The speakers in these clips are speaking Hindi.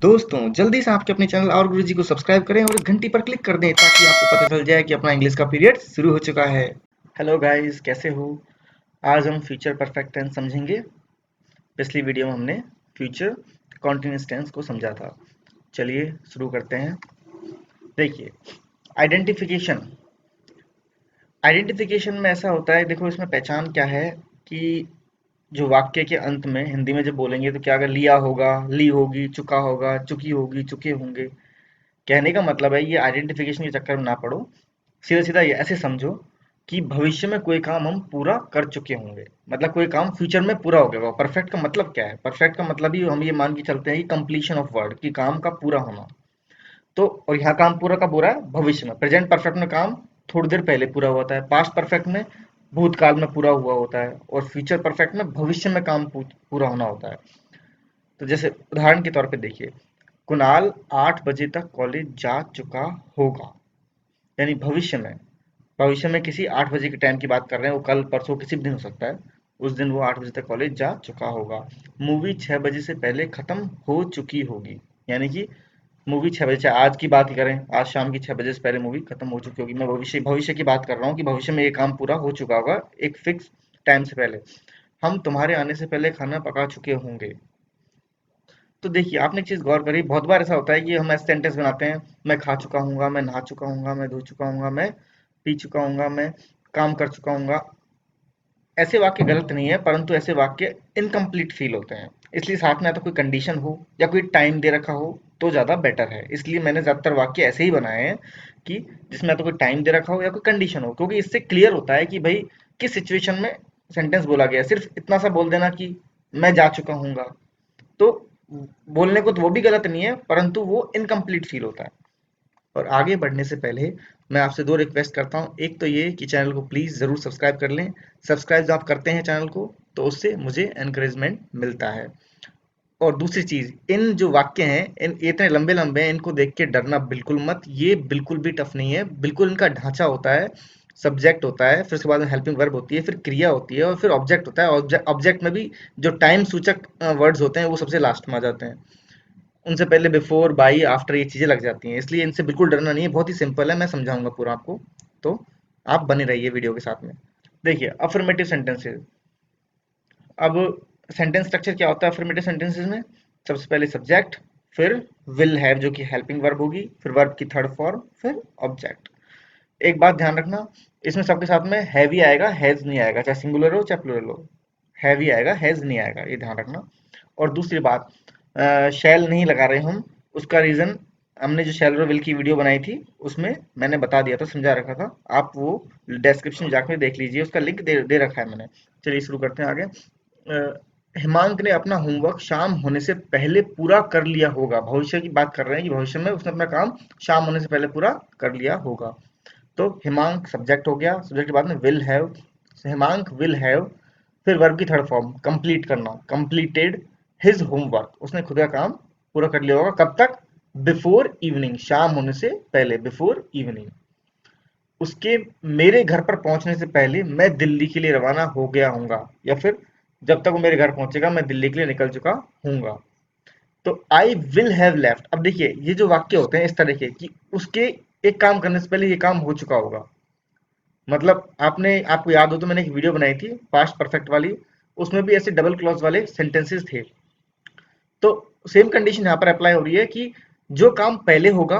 दोस्तों जल्दी से आपके अपने चैनल और गुरुजी को सब्सक्राइब करें और घंटी पर क्लिक कर दें ताकि आपको पता चल जाए कि अपना इंग्लिश का पीरियड शुरू हो चुका है। हेलो गाइस, कैसे हो? आज हम फ्यूचर परफेक्ट टेंस समझेंगे। पिछली वीडियो में हमने फ्यूचर कॉन्टिन्यूअस टेंस को समझा था। चलिए शुरू करते हैं। देखिए, आइडेंटिफिकेशन। आइडेंटिफिकेशन में ऐसा होता है, देखो इसमें पहचान क्या है कि जो वाक्य के अंत में हिंदी में जब बोलेंगे तो क्या, अगर लिया होगा, ली होगी, चुका होगा, चुकी होगी, चुके होंगे। कहने का मतलब है, ये आइडेंटिफिकेशन के चक्कर में ना पड़ो। सीधा सीधा ये ऐसे समझो कि भविष्य में कोई काम हम पूरा कर चुके होंगे, मतलब कोई काम फ्यूचर में पूरा हो गया। परफेक्ट का मतलब क्या है? परफेक्ट का मतलब ही हम ये मान के चलते हैं कि कंप्लीशन ऑफ वर्ड, कि काम का पूरा होना। तो और यहाँ काम पूरा कब हो रहा है? भविष्य में। प्रेजेंट परफेक्ट में काम थोड़ी देर पहले पूरा हुआ था। पास्ट परफेक्ट में भूतकाल में पूरा हुआ होता है, और फ्यूचर परफेक्ट में भविष्य में काम पूरा होना होता है। तो जैसे उदाहरण के तौर पे देखिए, कुणाल 8 बजे तक कॉलेज जा चुका होगा। यानी भविष्य में किसी 8 बजे के टाइम की बात कर रहे हैं। वो कल परसों किसी भी दिन हो सकता है। उस दिन वो 8 बजे तक कॉलेज जा चुका होगा। मूवी 6 बजे से पहले खत्म हो चुकी होगी। यानी कि मूवी 6 बजे, चाहे आज की बात ही करें, आज शाम की 6 बजे से पहले मूवी खत्म हो चुकी होगी। मैं भविष्य भविष्य की बात कर रहा हूँ कि भविष्य में ये काम पूरा हो चुका होगा एक फिक्स टाइम से पहले। हम तुम्हारे आने से पहले खाना पका चुके होंगे। तो देखिए, आपने एक चीज गौर करी, बहुत बार ऐसा होता है कि हम ऐसे सेंटेंस बनाते हैं, मैं खा चुका हूंगा, मैं नहा चुका हूंगा, मैं धो चुका हूंगा, मैं पी चुका हूंगा, मैं काम कर चुका हूंगा। ऐसे वाक्य गलत नहीं है, परंतु ऐसे वाक्य इनकम्प्लीट फील होते हैं। इसलिए साथ में या तो कोई कंडीशन हो या कोई टाइम दे रखा हो तो ज्यादा बेटर है। इसलिए मैंने ज्यादातर वाक्य ऐसे ही बनाए हैं कि जिसमें या तो कोई टाइम दे रखा हो या कोई कंडीशन हो, क्योंकि इससे क्लियर होता है कि भाई किस सिचुएशन में सेंटेंस बोला गया है। सिर्फ इतना सा बोल देना कि मैं जा चुका हूंगा, तो बोलने को तो वो भी गलत नहीं है, परंतु वो इनकम्प्लीट फील होता है। और आगे बढ़ने से पहले मैं आपसे दो रिक्वेस्ट करता हूँ। एक तो ये कि चैनल को प्लीज़ ज़रूर सब्सक्राइब कर लें। सब्सक्राइब जब आप करते हैं चैनल को, तो उससे मुझे एनकरेजमेंट मिलता है। और दूसरी चीज़, इन जो वाक्य हैं, इन इतने लंबे लंबे हैं, इनको देख के डरना बिल्कुल मत। ये बिल्कुल भी टफ नहीं है। बिल्कुल इनका ढांचा होता है। सब्जेक्ट होता है, फिर उसके बाद में हेल्पिंग वर्ब होती है, फिर क्रिया होती है, और फिर ऑब्जेक्ट होता है। ऑब्जेक्ट में भी जो टाइम सूचक वर्ड्स होते हैं वो सबसे लास्ट में आ जाते हैं। उनसे पहले बिफोर, बाई, आफ्टर ये चीजें लग जाती हैं। इसलिए इनसे बिल्कुल डरना नहीं है, बहुत ही सिंपल है। मैं समझाऊंगा पूरा आपको, तो आप बने रहिए वीडियो के साथ में। देखिए, अफर्मेटिव सेंटेंसेस। अब सेंटेंस स्ट्रक्चर क्या होता है अफर्मेटिव सेंटेंसेस में? सबसे पहले सब्जेक्ट, फिर विल हैव जो कि हेल्पिंग वर्ब होगी, फिर वर्ब की थर्ड फॉर्म, फिर ऑब्जेक्ट। एक बात ध्यान रखना, इसमें सबके साथ में हैवी आएगा, हैज नहीं आएगा, चाहे सिंगुलर हो चाहे प्लूरल हो। हैवी आएगा, हैज नहीं आएगा, ये ध्यान रखना। और दूसरी बात, शैल नहीं लगा रहे हम। उसका रीजन, हमने जो शैल और विल की वीडियो बनाई थी उसमें मैंने बता दिया था, समझा रखा था। आप वो डिस्क्रिप्शन में जाकर देख लीजिए, उसका लिंक दे रखा है मैंने। चलिए शुरू करते हैं आगे। हिमांक ने अपना होमवर्क शाम होने से पहले पूरा कर लिया होगा। भविष्य की बात कर रहे हैं कि भविष्य में उसने अपना काम शाम होने से पहले पूरा कर लिया होगा। तो हिमांक सब्जेक्ट हो गया, सब्जेक्ट के बाद में will have. Himank will have, फिर वर्ब की थर्ड फॉर्म कंप्लीट करना, कंप्लीटेड हिज होमवर्क। उसने खुद का काम पूरा कर लिया होगा। कब तक? बिफोर इवनिंग, शाम होने से पहले, बिफोर इवनिंग। उसके मेरे घर पर पहुंचने से पहले मैं दिल्ली के लिए रवाना हो गया हूंगा, या फिर जब तक वो मेरे घर पहुंचेगा मैं दिल्ली के लिए निकल चुका हूंगा। तो आई विल हैव लेफ्ट। अब देखिए, ये जो वाक्य होते हैं इस तरह के कि उसके एक काम करने से पहले ये काम हो चुका होगा। मतलब आपको याद हो तो मैंने एक वीडियो बनाई थी पास्ट परफेक्ट वाली, उसमें भी ऐसे डबल क्लॉज वाले सेंटेंसेस थे। तो सेम कंडीशन यहाँ पर अप्लाई हो रही है कि जो काम पहले होगा,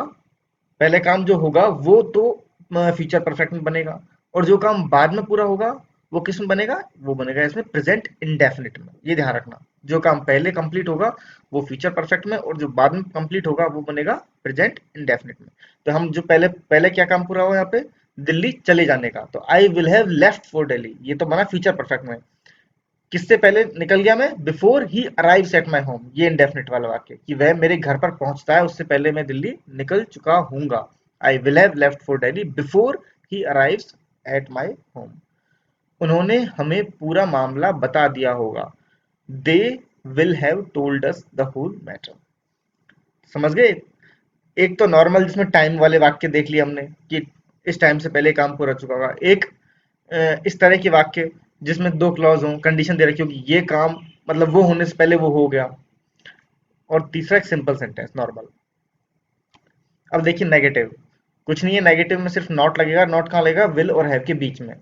पहले काम जो होगा वो तो फ्यूचर परफेक्ट में बनेगा, और जो काम बाद में पूरा होगा वो किस में बनेगा? वो बनेगा इसमें प्रेजेंट इंडेफिनिट में। ये ध्यान रखना, जो काम पहले कंप्लीट होगा वो फ्यूचर परफेक्ट में, और जो बाद में कंप्लीट होगा वो बनेगा प्रेजेंट इंडेफिनिट में। तो हम जो पहले पहले क्या काम पूरा हुआ यहाँ पे? दिल्ली चले जाने का। तो आई will have left for Delhi, ये तो बना फ्यूचर परफेक्ट में। किससे पहले निकल गया मैं? Before he arrives at my home, ये इंडेफिनिट वाला वाक्य कि वह मेरे घर पर पहुंचता है उससे पहले मैं दिल्ली निकल चुका हूंगा। I will have left for Delhi before he arrives at my home. उन्होंने हमें पूरा मामला बता दिया होगा। They will have told us the whole matter. समझ गए? एक तो नॉर्मल जिसमें टाइम वाले वाक्य देख लिए हमने कि इस टाइम से पहले काम पूरा चुका होगा। एक इस तरह के वाक्य जिसमें दो क्लॉज हों, कंडीशन दे रखी हो कि ये काम मतलब वो होने से पहले वो हो गया। और तीसरा एक सिंपल सेंटेंस नॉर्मल। अब देखिए नेगेटिव, कुछ नहीं है, नेगेटिव में सिर्फ नॉट लगेगा। नॉट कहाँ लगेगा? विल और हैव के बीच में।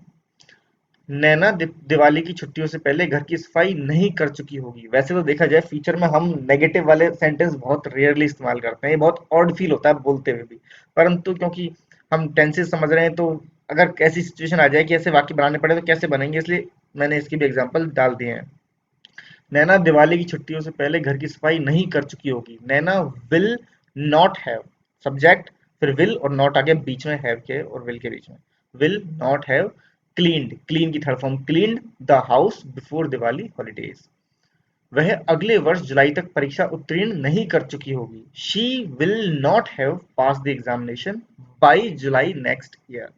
नैना दिवाली की छुट्टियों से पहले घर की सफाई नहीं कर चुकी होगी। वैसे तो देखा जाए फ्यूचर में हम नेगेटिव वाले सेंटेंस बहुत रेयरली इस्तेमाल करते हैं, ये बहुत ऑड फील होता है बोलते हुए भी, परंतु क्योंकि हम टेंसेस समझ रहे हैं तो अगर ऐसी सिचुएशन आ जाए कि ऐसे वाक्य बनाने पड़े तो कैसे बनेंगे, इसलिए मैंने इसकी भी एग्जांपल डाल दिए हैं। नैना दिवाली की छुट्टियों से पहले घर की सफाई नहीं कर चुकी होगी। नैना विल नॉट हैव, सब्जेक्ट फिर विल और नॉट आगे बीच में, हैव के और विल के बीच में, will not have cleaned, clean की third form cleaned the house before Diwali holidays. वह अगले वर्ष जुलाई तक परीक्षा उत्तीर्ण नहीं कर चुकी होगी। She will not have pass the examination by July next year.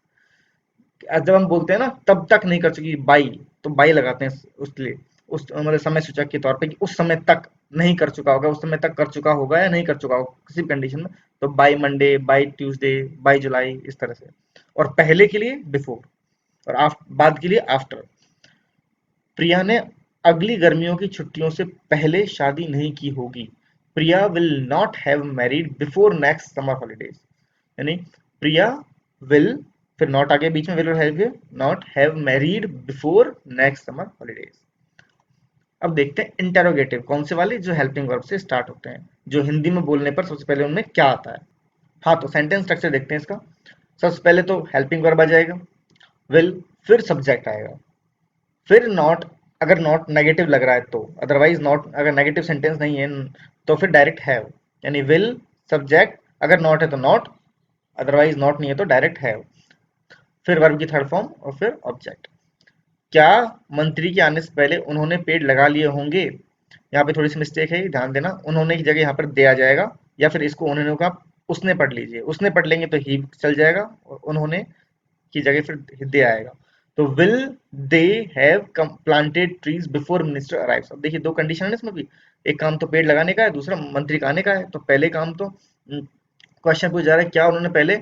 जब हम बोलते हैं ना तब तक नहीं कर चुकी बाई, तो बाई लगाते हैं उसके लिए, उस मतलब समय सूचक के तौर पे कि उस समय तक नहीं कर चुका होगा, उस समय तक कर चुका होगा या नहीं कर चुका होगा किसी भी कंडीशन में। तो by Monday, by Tuesday, by July, इस तरह से। और पहले के लिए बिफोर, और बाद के लिए आफ्टर। प्रिया ने अगली गर्मियों की छुट्टियों से पहले शादी नहीं की होगी। Priya will not have married before next summer holidays. यानी प्रिया विल, फिर नॉट आगे बीच में विल और have, not have married before next summer holidays. अब देखते हैं इंटेरोगेटिव, कौन से वाले? जो हेल्पिंग वर्ब से स्टार्ट होते हैं, जो हिंदी में बोलने पर सबसे पहले उनमें क्या आता है। हाँ, तो सेंटेंस स्ट्रक्चर देखते हैं इसका। सबसे पहले तो हेल्पिंग वर्ब आ जाएगा, विल, फिर सब्जेक्ट आएगा, फिर नॉट, अगर नॉट नेगेटिव लग रहा है तो, अदरवाइज नॉट, अगर नेगेटिव सेंटेंस नहीं है तो फिर डायरेक्ट हैव, यानी विल सब्जेक्ट, अगर नॉट है तो नॉट, अदरवाइज नॉट नहीं है तो डायरेक्ट हैव, फिर वर्ब की थर्ड फॉर्म और फिर ऑब्जेक्ट। क्या मंत्री के आने से पहले उन्होंने पेड़ लगा लिए होंगे? यहाँ पे थोड़ी सी मिस्टेक है, ध्यान देना। उन्होंने की जगह यहाँ पर दे आ जाएगा, या फिर इसको उन्होंने का उसने पढ़ लीजिए, उसने पढ़ लेंगे तो ही चल जाएगा, और उन्होंने की जगह फिर दे आएगा। तो will they have planted trees before minister arrives. अब देखिए दो कंडीशन है इसमें भी, एक काम तो पेड़ लगाने का है, दूसरा मंत्री का आने का है। तो पहले काम तो क्वेश्चन पूछ जा रहा है क्या उन्होंने पहले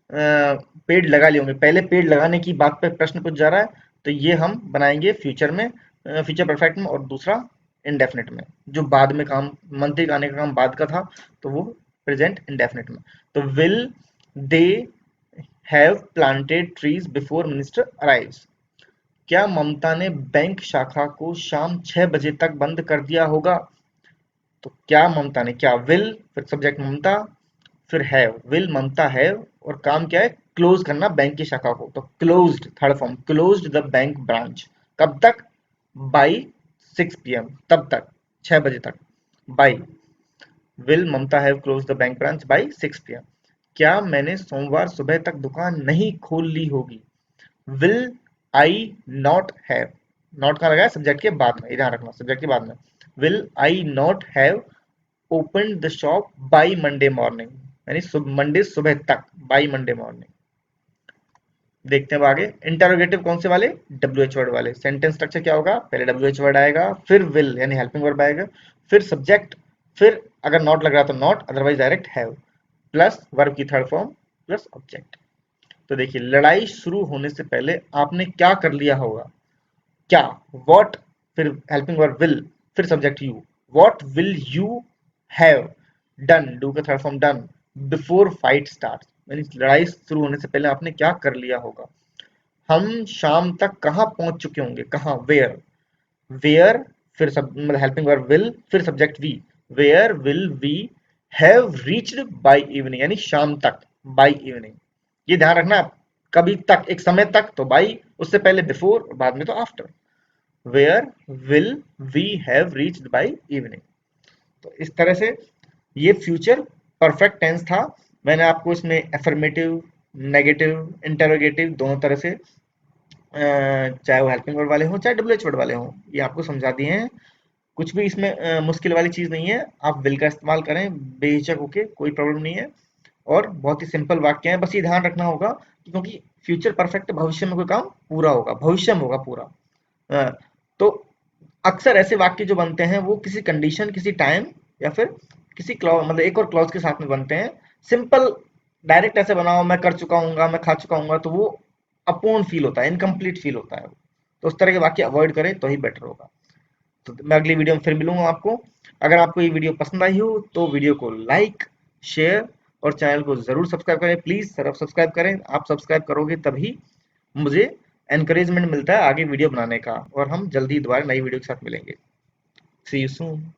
पेड़ लगा लिए होंगे, पहले पेड़ लगाने की बात पे प्रश्न पूछ जा रहा है, तो ये हम बनाएंगे फ्यूचर में, फ्यूचर परफेक्ट में, और दूसरा इंडेफिनिट में, जो बाद में काम, मंत्री का आने का काम बाद का था, तो वो प्रेजेंट इंडेफिनिट में। तो will they have planted trees before minister arrives. क्या ममता ने बैंक शाखा को शाम 6 बजे तक बंद कर दिया होगा? तो क्या ममता ने, क्या विल, फिर सब्जेक्ट ममता, फिर हैव, विल ममता हैव, और काम क्या है? क्लोज करना बैंक की शाखा को, तो closed third form, closed the bank branch. कब तक? बाई 6 PM, तब तक, 6 बजे तक। By, will Mamata have close the bank branch by 6 PM। क्या मैंने सोमवार सुबह तक दुकान नहीं खोल ली होगी? Will I not have, not कहाँ लगा है? सब्जेक्ट के बाद में, ये ध्यान रखना, सब्जेक्ट के बाद में। Will I not have open the shop by Monday morning, यानी मंडे सुबह तक, बाई मंडे मॉर्निंग। देखते हैं अब आगे इंटरोगेटिव कौन से वाले? डब्ल्यू एच वर्ड वाले। सेंटेंस स्ट्रक्चर क्या होगा? पहले डब्ल्यू एच वर्ड आएगा, फिर विल यानी हेल्पिंग वर्ब आएगा, फिर सब्जेक्ट, फिर अगर नॉट लग रहा तो not, otherwise direct have, plus verb की थर्ड फॉर्म, प्लस ऑब्जेक्ट। तो देखिए लड़ाई शुरू होने से पहले आपने क्या कर लिया होगा? क्या, वॉट, फिर हेल्पिंग वर्ब विल, फिर subject you, what will you have done, do का third form done, before fight start, यानी लड़ाई शुरू होने से पहले आपने क्या कर लिया होगा। हम शाम तक कहाँ पहुंच चुके होंगे? कहाँ, वेयर, वेयर, फिर सब मतलब हेल्पिंग वर्ब विल, फिर subject we, where will we have reached by evening, यानी शाम तक, बाय इवनिंग। ये ध्यान रखना, कभी तक, एक समय तक तो बाई, उससे पहले बिफोर, बाद में तो after. Where will we have reached by evening. तो इस तरह से ये फ्यूचर परफेक्ट टेंस था। मैंने आपको इसमें एफर्मेटिव, नेगेटिव, इंटेरोगेटिव दोनों तरह से, चाहे वो हेल्पिंग वर्ड वाले हों चाहे डब्ल्यू एच वर्ड वाले हों, ये आपको समझा दिए हैं। कुछ भी इसमें मुश्किल वाली चीज़ नहीं है। आप विल का इस्तेमाल करें बेहिचक होके, कोई प्रॉब्लम नहीं है, और बहुत ही सिंपल वाक्य हैं। बस ये ध्यान रखना होगा कि क्योंकि फ्यूचर परफेक्ट भविष्य में कोई काम पूरा होगा, भविष्य में होगा पूरा। अ, तो अक्सर ऐसे वाक्य जो बनते हैं वो किसी कंडीशन, किसी टाइम, या फिर किसी क्लॉज, मतलब एक और क्लॉज के साथ में बनते हैं। सिंपल डायरेक्ट ऐसे बनाओ मैं कर चुका हूँ, मैं खा चुका हूँ, तो वो अपूर्ण फील होता है, इनकम्प्लीट फील होता है। तो उस तरह के वाक्य अवॉइड करें तो ही बेटर होगा। तो मैं अगली वीडियो में फिर मिलूंगा आपको। अगर आपको ये वीडियो पसंद आई हो तो वीडियो को लाइक, शेयर और चैनल को जरूर सब्सक्राइब करें। प्लीज सर सब्सक्राइब करें, आप सब्सक्राइब करोगे तभी मुझे एनकरेजमेंट मिलता है आगे वीडियो बनाने का, और हम जल्दी दोबारा नई वीडियो के साथ मिलेंगे। सी यू सून।